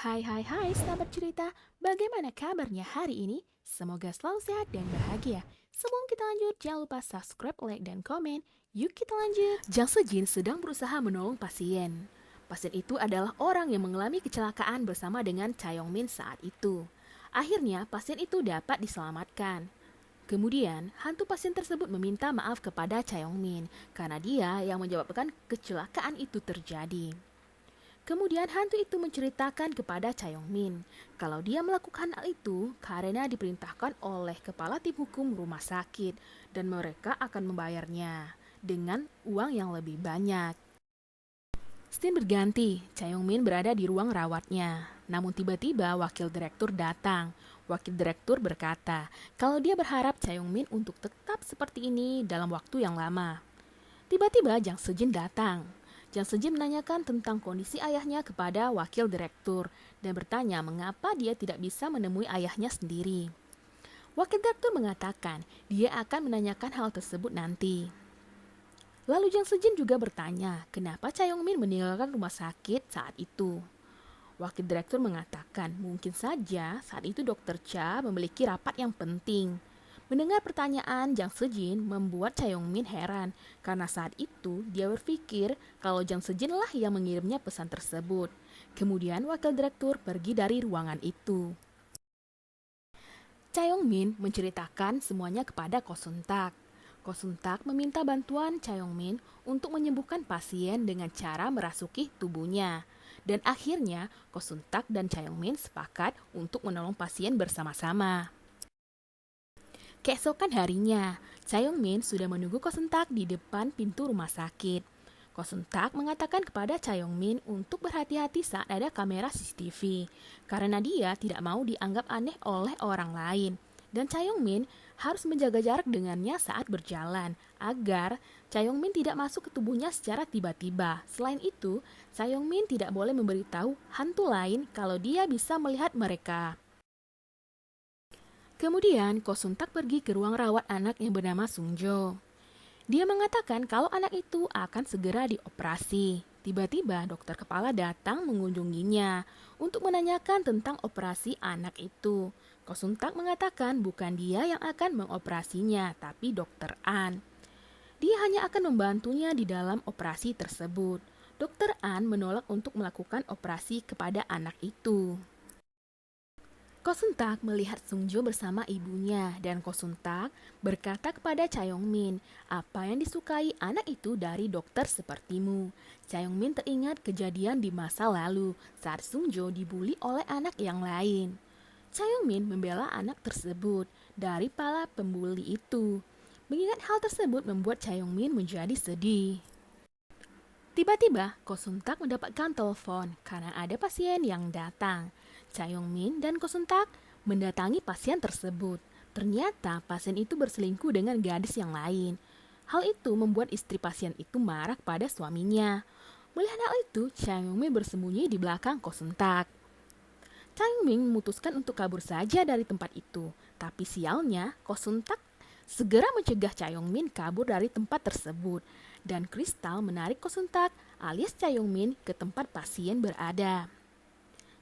Hai, sahabat cerita. Bagaimana kabarnya hari ini? Semoga selalu sehat dan bahagia. Sebelum kita lanjut, jangan lupa subscribe, like, dan komen. Yuk kita lanjut. Jang Sejin sedang berusaha menolong pasien. Pasien itu adalah orang yang mengalami kecelakaan bersama dengan Cha Yong-min saat itu. Akhirnya, pasien itu dapat diselamatkan. Kemudian, hantu pasien tersebut meminta maaf kepada Cha Yong-min karena dia yang menyebabkan kecelakaan itu terjadi. Kemudian hantu itu menceritakan kepada Cha Yong-min kalau dia melakukan hal itu karena diperintahkan oleh kepala tim hukum rumah sakit dan mereka akan membayarnya dengan uang yang lebih banyak. Scene berganti, Cha Yong-min berada di ruang rawatnya. Namun tiba-tiba wakil direktur datang. Wakil direktur berkata kalau dia berharap Cha Yong-min untuk tetap seperti ini dalam waktu yang lama. Tiba-tiba Jang Sejin datang. Jang Sejin menanyakan tentang kondisi ayahnya kepada wakil direktur dan bertanya mengapa dia tidak bisa menemui ayahnya sendiri. Wakil direktur mengatakan dia akan menanyakan hal tersebut nanti. Lalu Jang Sejin juga bertanya kenapa Cha Yong-min meninggalkan rumah sakit saat itu. Wakil direktur mengatakan mungkin saja saat itu dokter Cha memiliki rapat yang penting. Mendengar pertanyaan Jang Sejin membuat Cha Yong-min heran karena saat itu dia berpikir kalau Jang Sejin lah yang mengirimnya pesan tersebut. Kemudian wakil direktur pergi dari ruangan itu. Cha Yong-min menceritakan semuanya kepada Ko Sun-tak. Ko Sun-tak meminta bantuan Cha Yong-min untuk menyembuhkan pasien dengan cara merasuki tubuhnya. Dan akhirnya Ko Sun-tak dan Cha Yong-min sepakat untuk menolong pasien bersama-sama. Keesokan harinya, Cha Yong-min sudah menunggu Ko Sun-tak di depan pintu rumah sakit. Ko Sun-tak mengatakan kepada Cha Yong-min untuk berhati-hati saat ada kamera CCTV, karena dia tidak mau dianggap aneh oleh orang lain. Dan Cha Yong-min harus menjaga jarak dengannya saat berjalan, agar Cha Yong-min tidak masuk ke tubuhnya secara tiba-tiba. Selain itu, Cha Yong-min tidak boleh memberitahu hantu lain kalau dia bisa melihat mereka. Kemudian, Ko Sun-tak pergi ke ruang rawat anak yang bernama Sung-jo. Dia mengatakan kalau anak itu akan segera dioperasi. Tiba-tiba dokter kepala datang mengunjunginya untuk menanyakan tentang operasi anak itu. Ko Sun-tak mengatakan bukan dia yang akan mengoperasinya, tapi dokter An. Dia hanya akan membantunya di dalam operasi tersebut. Dokter An menolak untuk melakukan operasi kepada anak itu. Ko Sun-tak melihat Sung-jo bersama ibunya dan Ko Sun-tak berkata kepada Cha Yong-min, apa yang disukai anak itu dari dokter sepertimu. Cha Yong-min teringat kejadian di masa lalu saat Sung-jo dibully oleh anak yang lain. Cha Yong-min membela anak tersebut dari para pembuli itu. Mengingat hal tersebut membuat Cha Yong-min menjadi sedih. Tiba-tiba, Ko Sun-tak mendapatkan telepon karena ada pasien yang datang. Cha Yong-min dan Ko Sun-tak mendatangi pasien tersebut. Ternyata pasien itu berselingkuh dengan gadis yang lain. Hal itu membuat istri pasien itu marah pada suaminya. Melihat hal itu, Cha Yong-min bersembunyi di belakang Ko Sun-tak. Cha Yong-min memutuskan untuk kabur saja dari tempat itu. Tapi sialnya, Ko Sun-tak segera mencegah Cha Yong-min kabur dari tempat tersebut. Dan Kristal menarik Ko Sun-tak alias Cha Yong-min ke tempat pasien berada.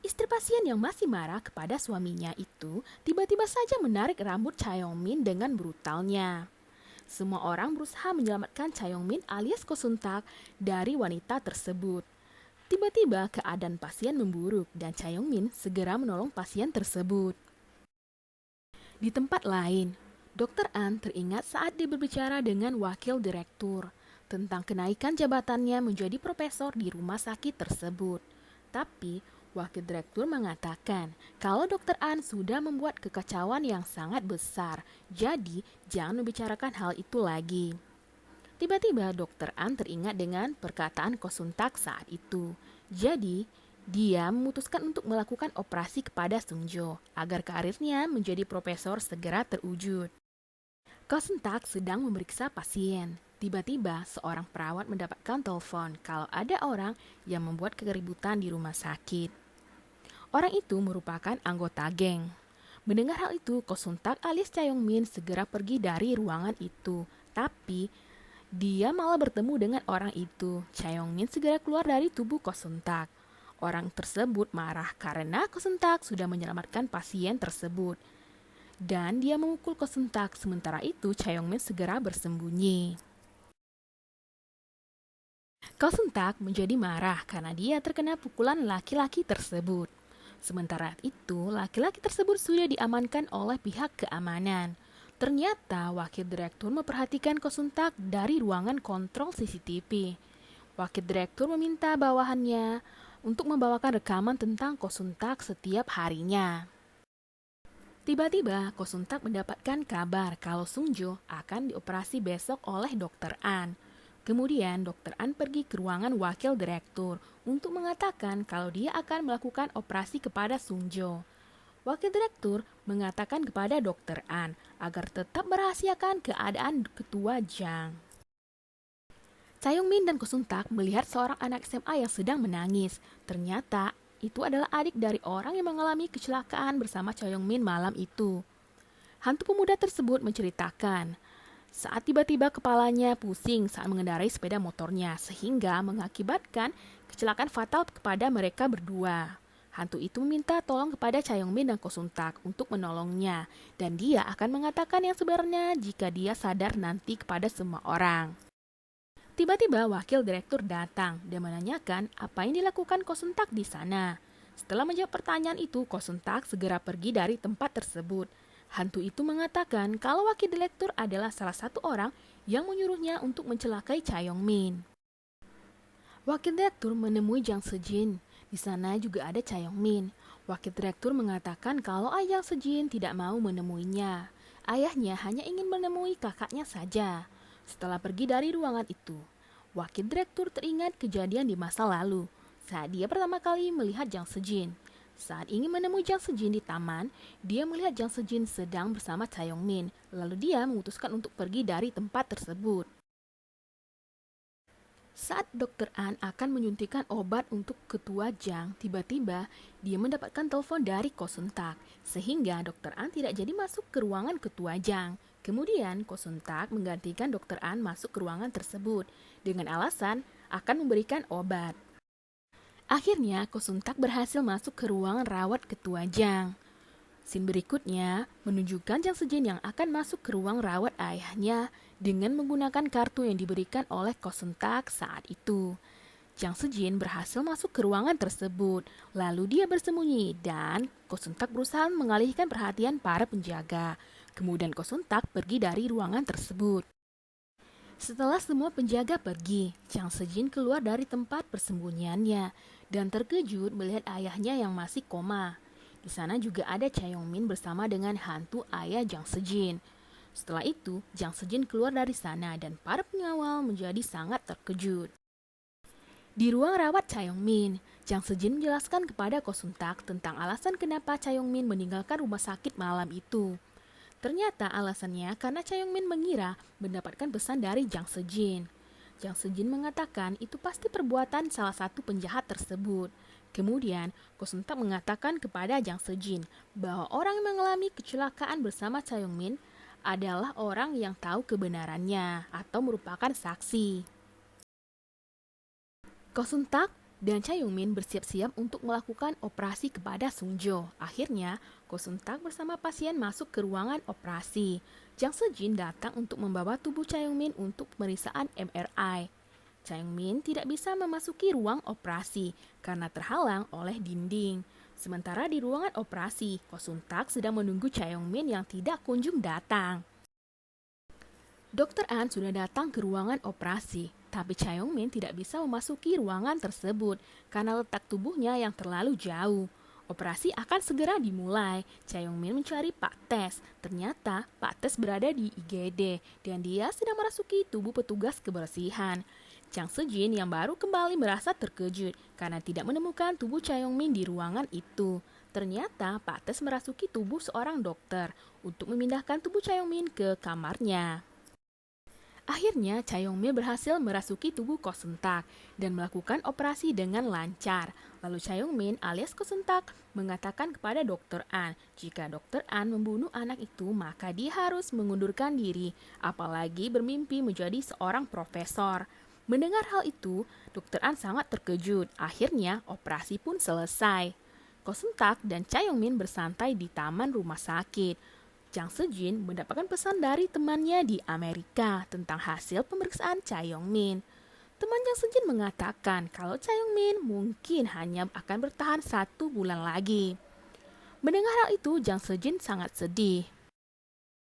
Istri pasien yang masih marah kepada suaminya itu tiba-tiba saja menarik rambut Cha Yong-min dengan brutalnya. Semua orang berusaha menyelamatkan Cha Yong-min alias Ko Sun-tak dari wanita tersebut. Tiba-tiba keadaan pasien memburuk dan Cha Yong-min segera menolong pasien tersebut. Di tempat lain, Dr. An teringat saat dia berbicara dengan wakil direktur tentang kenaikan jabatannya menjadi profesor di rumah sakit tersebut. Tapi, wakil direktur mengatakan kalau Dr. An sudah membuat kekacauan yang sangat besar, jadi jangan membicarakan hal itu lagi. Tiba-tiba Dr. An teringat dengan perkataan Ko Sun-tak saat itu. Jadi, dia memutuskan untuk melakukan operasi kepada Sung-jo agar karirnya menjadi profesor segera terwujud. Ko Sun-tak sedang memeriksa pasien. Tiba-tiba seorang perawat mendapatkan telepon kalau ada orang yang membuat keributan di rumah sakit. Orang itu merupakan anggota geng. Mendengar hal itu, Ko Sun-tak alias Cha Yong-min segera pergi dari ruangan itu. Tapi dia malah bertemu dengan orang itu. Cha Yong-min segera keluar dari tubuh Ko Sun-tak. Orang tersebut marah karena Ko Seung-tak sudah menyelamatkan pasien tersebut. Dan dia memukul Ko Seung-tak, sementara itu Cha Yong-min segera bersembunyi. Ko Seung-tak menjadi marah karena dia terkena pukulan laki-laki tersebut. Sementara itu, laki-laki tersebut sudah diamankan oleh pihak keamanan. Ternyata wakil direktur memperhatikan Ko Seung-tak dari ruangan kontrol CCTV. Wakil direktur meminta bawahannya untuk membawakan rekaman tentang Ko Seung-tak setiap harinya. Tiba-tiba, Ko Seung-tak mendapatkan kabar kalau Sung-jo akan dioperasi besok oleh Dr. An. Kemudian, Dr. An pergi ke ruangan wakil direktur untuk mengatakan kalau dia akan melakukan operasi kepada Sung-jo. Wakil direktur mengatakan kepada Dr. An agar tetap merahasiakan keadaan ketua Jang. Cha Yong-min dan Ko Seung-tak melihat seorang anak SMA yang sedang menangis. Ternyata itu adalah adik dari orang yang mengalami kecelakaan bersama Cha Yong-min malam itu. Hantu pemuda tersebut menceritakan saat tiba-tiba kepalanya pusing saat mengendarai sepeda motornya sehingga mengakibatkan kecelakaan fatal kepada mereka berdua. Hantu itu meminta tolong kepada Cha Yong-min dan Ko Seung-tak untuk menolongnya dan dia akan mengatakan yang sebenarnya jika dia sadar nanti kepada semua orang. Tiba-tiba wakil direktur datang dan menanyakan apa yang dilakukan Ko Seung-tak di sana. Setelah menjawab pertanyaan itu, Ko Seung-tak segera pergi dari tempat tersebut. Hantu itu mengatakan kalau wakil direktur adalah salah satu orang yang menyuruhnya untuk mencelakai Cha Yong-min. Wakil direktur menemui Jang Se-jin. Di sana juga ada Cha Yong-min. Wakil direktur mengatakan kalau ayah Se-jin tidak mau menemuinya. Ayahnya hanya ingin menemui kakaknya saja. Setelah pergi dari ruangan itu, wakil direktur teringat kejadian di masa lalu saat dia pertama kali melihat Jang Se-jin. Saat ingin menemui Jang Se-jin di taman, dia melihat Jang Se-jin sedang bersama Cha Yong-min. Lalu dia memutuskan untuk pergi dari tempat tersebut. Saat Dr. An akan menyuntikkan obat untuk ketua Jang, tiba-tiba dia mendapatkan telepon dari Ko Seung-tak, sehingga Dr. An tidak jadi masuk ke ruangan ketua Jang. Kemudian Ko Seung-tak menggantikan Dr. An masuk ke ruangan tersebut dengan alasan akan memberikan obat. Akhirnya Ko Seung-tak berhasil masuk ke ruangan rawat ketua Jang. Scene berikutnya menunjukkan Jang Se-jin yang akan masuk ke ruang rawat ayahnya dengan menggunakan kartu yang diberikan oleh Ko Seung-tak saat itu. Jang Se-jin berhasil masuk ke ruangan tersebut, lalu dia bersembunyi dan Ko Seung-tak berusaha mengalihkan perhatian para penjaga. Kemudian Ko Seung-tak pergi dari ruangan tersebut. Setelah semua penjaga pergi, Jang Se-jin keluar dari tempat persembunyiannya dan terkejut melihat ayahnya yang masih koma. Di sana juga ada Cha Yong-min bersama dengan hantu ayah Jang Se-jin. Setelah itu, Jang Se-jin keluar dari sana dan para pengawal menjadi sangat terkejut. Di ruang rawat Cha Yong-min, Jang Se-jin menjelaskan kepada Ko Seung-tak tentang alasan kenapa Cha Yong-min meninggalkan rumah sakit malam itu. Ternyata alasannya karena Cha Yong-min mengira mendapatkan pesan dari Jang Se-jin. Jang Se-jin mengatakan itu pasti perbuatan salah satu penjahat tersebut. Kemudian, Ko Seung-tak mengatakan kepada Jang Se-jin bahwa orang yang mengalami kecelakaan bersama Cha Yong-min adalah orang yang tahu kebenarannya atau merupakan saksi. Ko Seung-tak dan Cha Yong-min bersiap-siap untuk melakukan operasi kepada Sung-jo. Akhirnya, Ko Seung-tak bersama pasien masuk ke ruangan operasi. Jang Se-jin datang untuk membawa tubuh Cha Yong-min untuk pemeriksaan MRI. Cha Yong-min tidak bisa memasuki ruang operasi karena terhalang oleh dinding. Sementara di ruangan operasi, Ko Seung-tak sedang menunggu Cha Yong-min yang tidak kunjung datang. Dr. An sudah datang ke ruangan operasi, tapi Cha Yong-min tidak bisa memasuki ruangan tersebut karena letak tubuhnya yang terlalu jauh. Operasi akan segera dimulai. Cha Yong-min mencari Pak Tes. Ternyata Pak Tes berada di IGD dan dia sedang merasuki tubuh petugas kebersihan. Jang Se-jin yang baru kembali merasa terkejut karena tidak menemukan tubuh Cha Yong-min di ruangan itu. Ternyata Pak Tes merasuki tubuh seorang dokter untuk memindahkan tubuh Cha Yong-min ke kamarnya. Akhirnya, Cha Yong-min berhasil merasuki tubuh Ko Seung-tak dan melakukan operasi dengan lancar. Lalu Cha Yong-min alias Ko Seung-tak mengatakan kepada Dr. An, jika Dr. An membunuh anak itu, maka dia harus mengundurkan diri, apalagi bermimpi menjadi seorang profesor. Mendengar hal itu, Dokter An sangat terkejut. Akhirnya, operasi pun selesai. Ko Seung Tak dan Cha Yong Min bersantai di taman rumah sakit. Jang Sejin mendapatkan pesan dari temannya di Amerika tentang hasil pemeriksaan Cha Yong Min. Teman Jang Sejin mengatakan kalau Cha Yong Min mungkin hanya akan bertahan 1 bulan lagi. Mendengar hal itu, Jang Sejin sangat sedih.